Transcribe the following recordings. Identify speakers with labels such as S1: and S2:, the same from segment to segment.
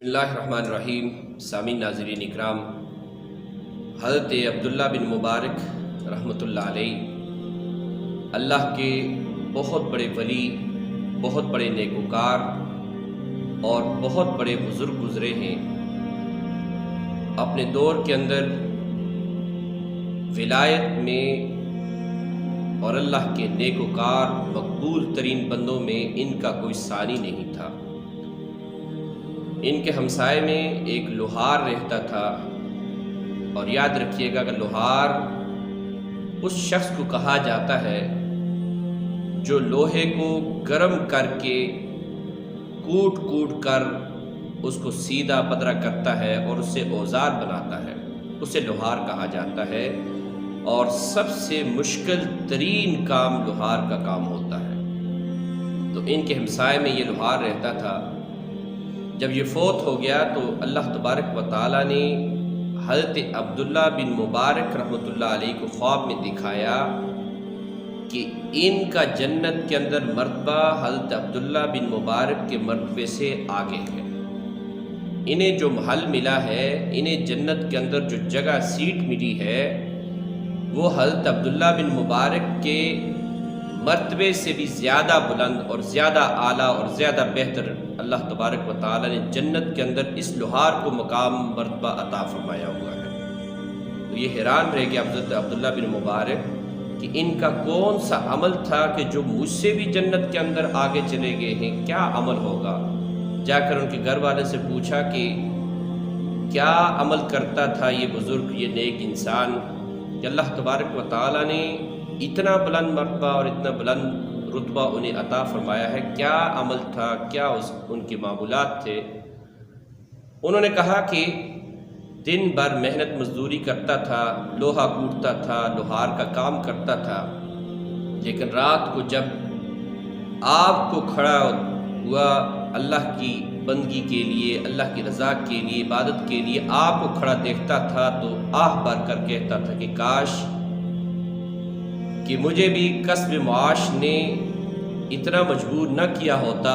S1: اللہ الرحمن الرحیم۔ سامعین ناظرین اکرام، حضرت عبداللہ بن مبارک رحمۃ اللہ علیہ اللہ کے بہت بڑے ولی، بہت بڑے نیکوکار اور بہت بڑے بزرگ گزرے ہیں۔ اپنے دور کے اندر ولایت میں اور اللہ کے نیکوکار مقبول ترین بندوں میں ان کا کوئی ثانی نہیں تھا۔ ان کے ہمسائے میں ایک لوہار رہتا تھا، اور یاد رکھیے گا کہ لوہار اس شخص کو کہا جاتا ہے جو لوہے کو گرم کر کے کوٹ کوٹ کر اس کو سیدھا پدرا کرتا ہے اور اسے اوزار بناتا ہے، اسے لوہار کہا جاتا ہے۔ اور سب سے مشکل ترین کام لوہار کا کام ہوتا ہے۔ تو ان کے ہمسائے میں یہ لوہار رہتا تھا۔ جب یہ فوت ہو گیا تو اللہ تبارک و تعالیٰ نے حضرت عبداللہ بن مبارک رحمۃ اللہ علیہ کو خواب میں دکھایا کہ ان کا جنت کے اندر مرتبہ حضرت عبداللہ بن مبارک کے مرتبے سے آگے ہے۔ انہیں جو محل ملا ہے، انہیں جنت کے اندر جو جگہ سیٹ ملی ہے، وہ حضرت عبداللہ بن مبارک کے مرتبے سے بھی زیادہ بلند اور زیادہ اعلیٰ اور زیادہ بہتر اللہ تبارک و تعالیٰ نے جنت کے اندر اس لوہار کو مقام مرتبہ عطا فرمایا ہوا ہے۔ تو یہ حیران رہ گیا حضرت عبداللہ بن مبارک کہ ان کا کون سا عمل تھا کہ جو مجھ سے بھی جنت کے اندر آگے چلے گئے ہیں، کیا عمل ہوگا؟ جا کر ان کے گھر والے سے پوچھا کہ کیا عمل کرتا تھا یہ بزرگ، یہ نیک انسان کہ اللہ تبارک و تعالیٰ نے اتنا بلند مرتبہ اور اتنا بلند رتبہ انہیں عطا فرمایا ہے، کیا عمل تھا، کیا ان کے معمولات تھے؟ انہوں نے کہا کہ دن بھر محنت مزدوری کرتا تھا، لوہا کوٹتا تھا، لوہار کا کام کرتا تھا، لیکن رات کو جب آپ کو کھڑا ہوا اللہ کی بندگی کے لیے، اللہ کی رضا کے لیے، عبادت کے لیے آپ کو کھڑا دیکھتا تھا تو آہ بھر کر کہتا تھا کہ کاش کہ مجھے بھی کسب معاش نے اتنا مجبور نہ کیا ہوتا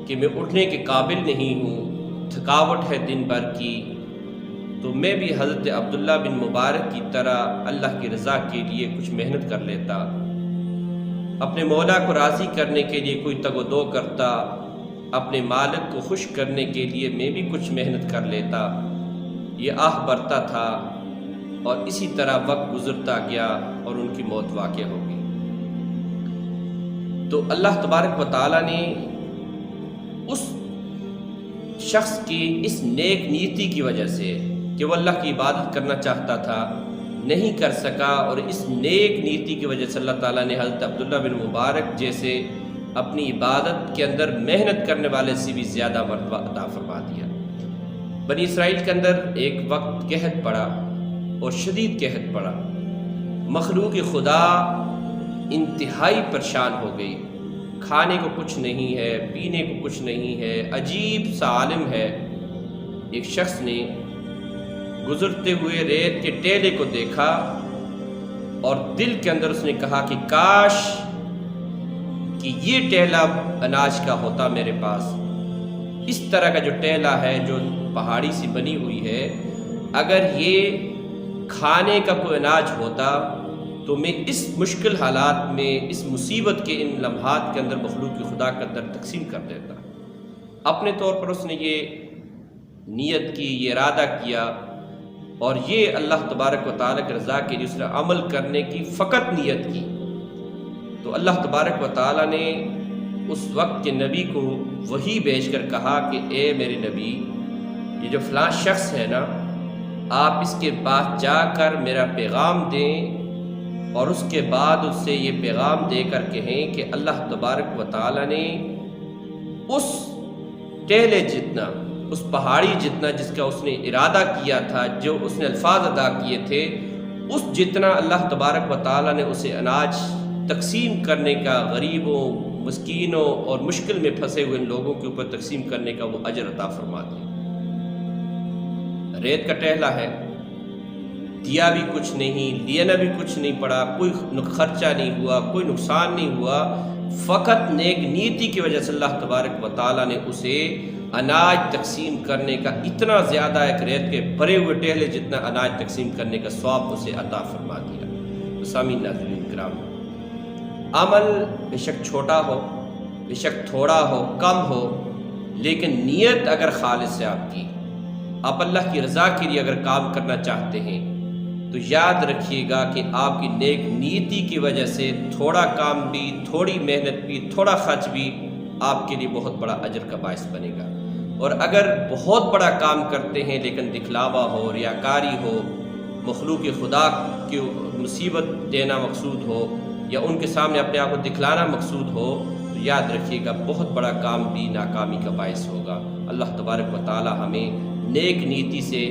S1: کہ میں اٹھنے کے قابل نہیں ہوں، تھکاوٹ ہے دن بھر کی، تو میں بھی حضرت عبداللہ بن مبارک کی طرح اللہ کی رضا کے لیے کچھ محنت کر لیتا، اپنے مولا کو راضی کرنے کے لیے کوئی تگ و دو کرتا، اپنے مالک کو خوش کرنے کے لیے میں بھی کچھ محنت کر لیتا۔ یہ آہ بھرتا تھا، اور اسی طرح وقت گزرتا گیا اور ان کی موت واقع ہو گئی۔ تو اللہ تبارک و تعالیٰ نے اس شخص کی اس نیک نیتی کی وجہ سے کہ وہ اللہ کی عبادت کرنا چاہتا تھا، نہیں کر سکا، اور اس نیک نیتی کی وجہ سے اللہ تعالیٰ نے حضرت عبداللہ بن مبارک جیسے اپنی عبادت کے اندر محنت کرنے والے سے بھی زیادہ مرتبہ عطا فرما دیا۔ بنی اسرائیل کے اندر ایک وقت قحط پڑا اور شدید قحط پڑا، مخلوق خدا انتہائی پریشان ہو گئی، کھانے کو کچھ نہیں ہے، پینے کو کچھ نہیں ہے، عجیب سا عالم ہے۔ ایک شخص نے گزرتے ہوئے ریت کے ٹیلے کو دیکھا اور دل کے اندر اس نے کہا کہ کاش کہ یہ ٹیلا اناج کا ہوتا میرے پاس۔ اس طرح کا جو ٹیلا ہے جو پہاڑی سی بنی ہوئی ہے، اگر یہ کھانے کا کوئی اناج ہوتا تو میں اس مشکل حالات میں، اس مصیبت کے ان لمحات کے اندر مخلوق خدا کے اندر تقسیم کر دیتا۔ اپنے طور پر اس نے یہ نیت کی، یہ ارادہ کیا، اور یہ اللہ تبارک و تعالیٰ کی رضا کے لیے اس نے عمل کرنے کی فقط نیت کی۔ تو اللہ تبارک و تعالیٰ نے اس وقت کے نبی کو وحی بھیج کر کہا کہ اے میرے نبی، یہ جو فلاں شخص ہے نا، آپ اس کے پاس جا کر میرا پیغام دیں، اور اس کے بعد اس سے یہ پیغام دے کر کہیں کہ اللہ تبارک و تعالیٰ نے اس ٹیلے جتنا، اس پہاڑی جتنا جس کا اس نے ارادہ کیا تھا، جو اس نے الفاظ ادا کیے تھے، اس جتنا اللہ تبارک و تعالیٰ نے اسے اناج تقسیم کرنے کا، غریبوں، مسکینوں اور مشکل میں پھنسے ہوئے لوگوں کے اوپر تقسیم کرنے کا وہ اجر عطا فرما دیا۔ ریت کا ٹہلا ہے، دیا بھی کچھ نہیں، لینا بھی کچھ نہیں پڑا، کوئی خرچہ نہیں ہوا، کوئی نقصان نہیں ہوا، فقط نیک نیتی کی وجہ سے اللہ تبارک و تعالیٰ نے اسے اناج تقسیم کرنے کا اتنا زیادہ ایک ریت کے بھرے ہوئے ٹہلے جتنا اناج تقسیم کرنے کا ثواب اسے عطا فرما دیا۔ تو سامعین ناظرین کرام، عمل بے شک چھوٹا ہو، بے شک تھوڑا ہو، کم ہو، لیکن نیت اگر خالص ہے آپ اللہ کی رضا کے لیے اگر کام کرنا چاہتے ہیں تو یاد رکھیے گا کہ آپ کی نیک نیتی کی وجہ سے تھوڑا کام بھی، تھوڑی محنت بھی، تھوڑا خرچ بھی آپ کے لیے بہت بڑا اجر کا باعث بنے گا۔ اور اگر بہت بڑا کام کرتے ہیں لیکن دکھلاوا ہو، ریاکاری ہو، مخلوق خدا کی مصیبت دینا مقصود ہو یا ان کے سامنے اپنے آپ کو دکھلانا مقصود ہو، تو یاد رکھیے گا بہت بڑا کام بھی ناکامی کا باعث ہوگا۔ اللہ تبارک و تعالی ہمیں نیک نیتی سے